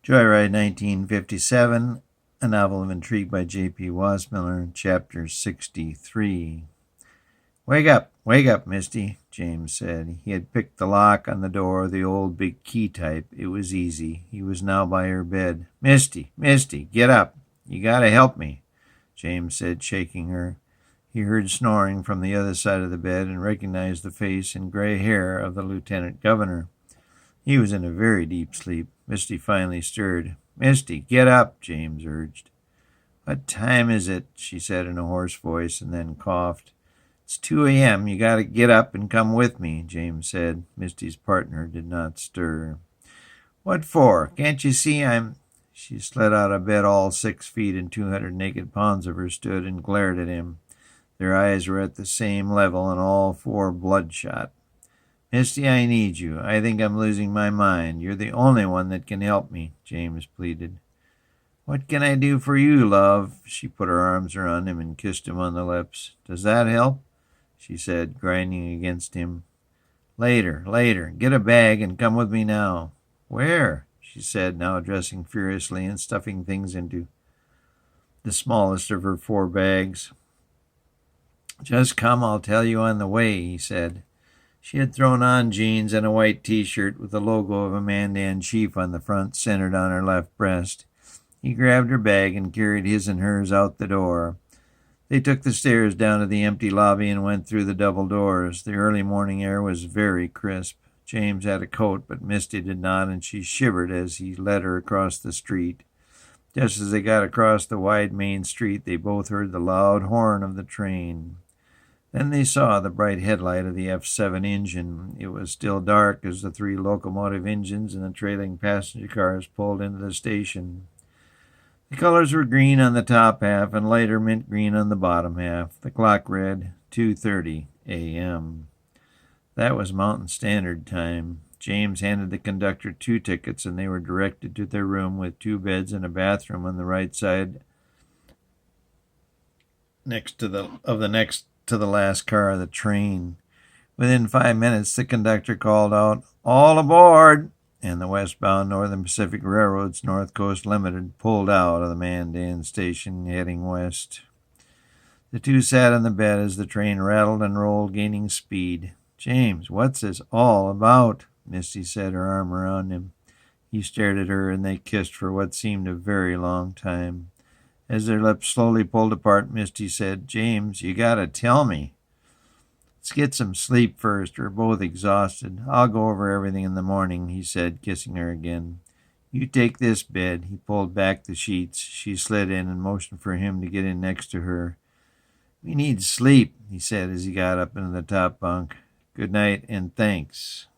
Joyride 1957, a novel of intrigue by J.P. Wasmiller, Chapter 63. Wake up, Misty, James said. He had picked the lock on the door, the old big key type. It was easy. He was now by her bed. Misty, get up. You gotta help me, James said, shaking her. He heard snoring from the other side of the bed and recognized the face and gray hair of the lieutenant governor. He was in a very deep sleep. Misty finally stirred. Misty, get up, James urged. What time is it? She said in a hoarse voice and then coughed. It's 2 a.m. You got to get up and come with me, James said. Misty's partner did not stir. What for? Can't you see I'm... She slid out of bed. All 6 feet and 200 naked pounds of her stood and glared at him. Their eyes were at the same level and all 4 bloodshot. Misty, I need you. I think I'm losing my mind. You're the only one that can help me, James pleaded. What can I do for you, love? She put her arms around him and kissed him on the lips. Does that help? She said, grinding against him. Later. Get a bag and come with me now. Where? She said, now dressing furiously and stuffing things into the smallest of her 4 bags. Just come, I'll tell you on the way, he said. She had thrown on jeans and a white T-shirt with the logo of a Mandan chief on the front, centered on her left breast. He grabbed her bag and carried his and hers out the door. They took the stairs down to the empty lobby and went through the double doors. The early morning air was very crisp. James had a coat, but Misty did not, and she shivered as he led her across the street. Just as they got across the wide main street, they both heard the loud horn of the train. Then they saw the bright headlight of the F7 engine. It was still dark as the 3 locomotive engines and the trailing passenger cars pulled into the station. The colors were green on the top half and lighter mint green on the bottom half. The clock read 2:30 a.m. That was Mountain Standard Time. James handed the conductor 2 tickets, and they were directed to their room with 2 beds and a bathroom on the right side next to the last car of the train. Within 5 minutes, the conductor called out, "All aboard!" and the westbound Northern Pacific Railroad's North Coast Limited pulled out of the Mandan station, heading west. The 2 sat on the bed as the train rattled and rolled, gaining speed. James, what's this all about? Misty said, her arm around him. He stared at her, and they kissed for what seemed a very long time. As their lips slowly pulled apart, Misty said, James, you gotta tell me. Let's get some sleep first. We're both exhausted. I'll go over everything in the morning, he said, kissing her again. You take this bed. He pulled back the sheets. She slid in and motioned for him to get in next to her. We need sleep, he said as he got up into the top bunk. Good night and thanks.